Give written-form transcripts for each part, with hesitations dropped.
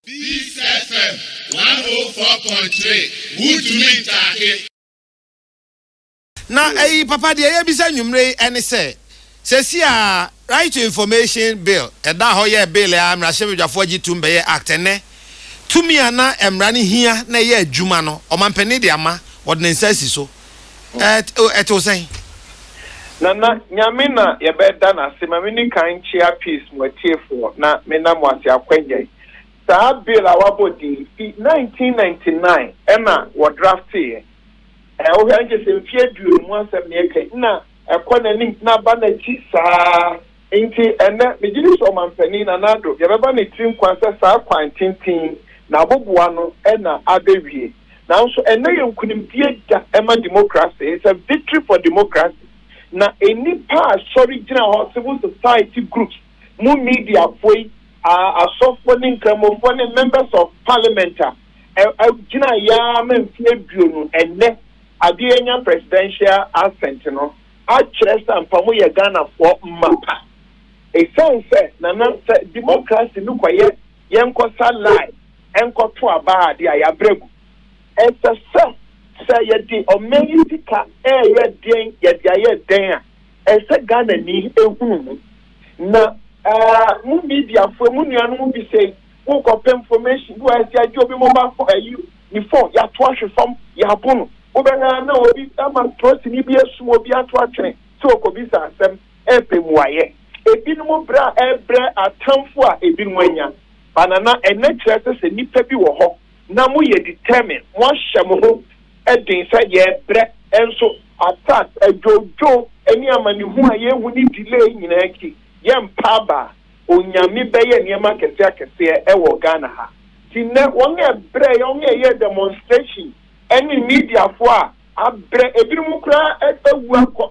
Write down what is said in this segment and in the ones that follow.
Peace FM 104.3. Who to meet Taki? Na papa de ye bisa nwumre ene se si a right to information bill da ho ye bill a mrahwedwafo agitum be ye act ne tumi ana emra ne hia na ye adwuma no omampani de ama ordinance si so eto sen na nyame na ye beda na se ma mini kan chia peace motiefo na me na mwase akwanye sa bill a wabodi 1999 ena wo draft ye o hanje se mfie duru mu asem ne yake na ekona ni na ba na chi saa enti ene mejiri so mampani na nado ye beba ne tim kwanse saa kwantintin na boboa no ena abewie na nso ene ye nkunimdie da ema democracy. It's a victory for democracy. Na any part original civil society groups mu media foi asofoni nkramofoni members of parliament gina ya memfie bionu ene adienya presidential assent no actually sampamu ye Ghana for mapa e sense na democracy no kwaye yenkosa lie enko to aba ade ya bregu esa say ye di omeyitika ye den ye dia ye den a esa Ghana ni ehunu na mu media for mu nuanu mu bi say who copy information who as ya jobi mo ba for you ni for ya to ahwe fam ya bono obena na obi ama trust ni bi esu obi ato atwene so ko bi sa asem epemuaye ebinum bra ebre atamfo a ebinum anya banana ene kyerese se nipa bi wo ho na mo ye determine mo hyem ho edin sa ye bre enso attack ejojo eni amani hu a ye hu ni delay nyina ki ye mpaba onyame beye niema kese akese ewo Ghana ha tinne won ebre ye demonstration any media for abre ebirum kura ewu akọ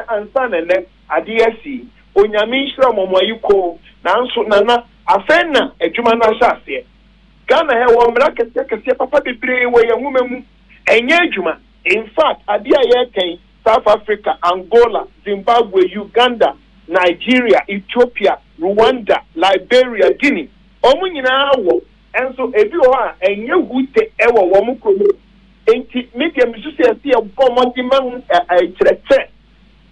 ansa nene adesi onyame nhira momoyiko nanso nana afena adwuma na hyase Ghana he wo mra kese papa bebre we yehumemu enye adwuma in fact adia ye kan South Africa, Angola, Zimbabwe, Uganda, Nigeria, Ethiopia, Rwanda, Liberia, Guinea omu nyina wo enso ebi ho a enye hute ewo wo mu kromo enti media misusi ase e bomodi man kyeretse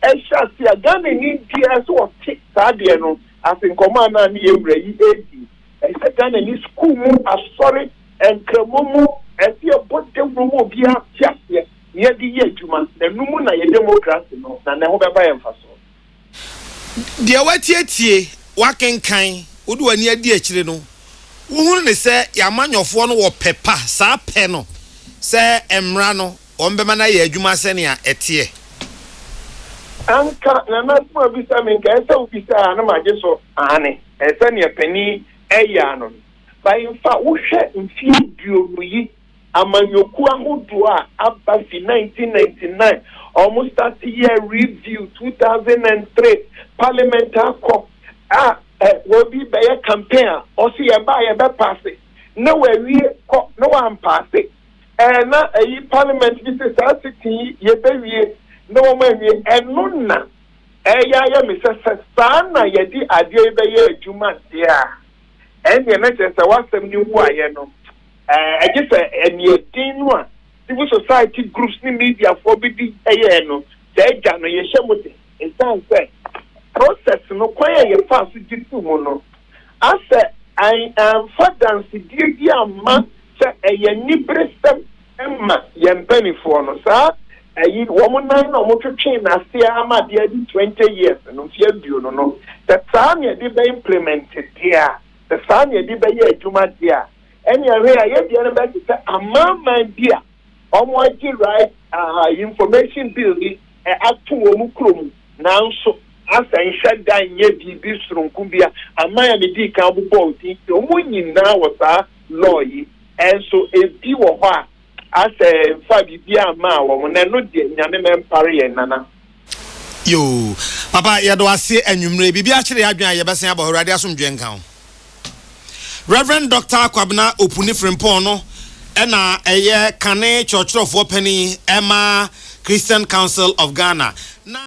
esha sia Ghana ni dia so o tik saade no afinkoma na ne ewura yi edi ese Ghana ni school mu asori enkramo mu ese bodde mu obi a tiase ye di ye juma na numu na ye democracy no na ne ho beba ye mfaso de watietie wakenkan wodu ani adi akire no wohunu ne se yamanyofo no wo pepa saa pe no se emra no ombema na ye adwuma se ne a etie anka na na so bisa men ka esa ubisa na maje so ane esa ne pani eya no ba infa wo hwe mfie duomu yi amanyoku ahodo a abafi 1999 almost 30 year review 2003 parliamentary court will be by a campaign or see a buy a pass it no way we no one pass it and now a parliament this is 60 ye baby no man and nonna ya Mr. Sana ye di adie be ye adwuma dia and ye na say wasem ni wu aye no I just any thing one civil society groups ni media for be di aye no say ja no ye hyemote in time say process no kwaya ye fa so jitu mu no ase I am fadance di ama say eye ni bresem emma ye mpanifo no sa ayi wo mo nan no mo twetwe na ase ama de 20 years no fie bio no the time ye dey be implemented there the time ye dey be ye adwuma there any area ye dey na be say amama dia omo agi right information bill ni atu wo mu krom nanso asa nhwe dan ye bibi surunkumbia amaya ne di kan bobo ti omo nyina wo sa law yi enso ebi wo ho a asa fa bibia ma wo na no de nyame mempare ye nana yo papa ye do ase anwumre bibia kire adwan ye besen aba horade asomdwe nkan Reverend Dr. Kwabena Opuni Frimpon no ena eye kane church of Wapeni Emma Christian Council of Ghana.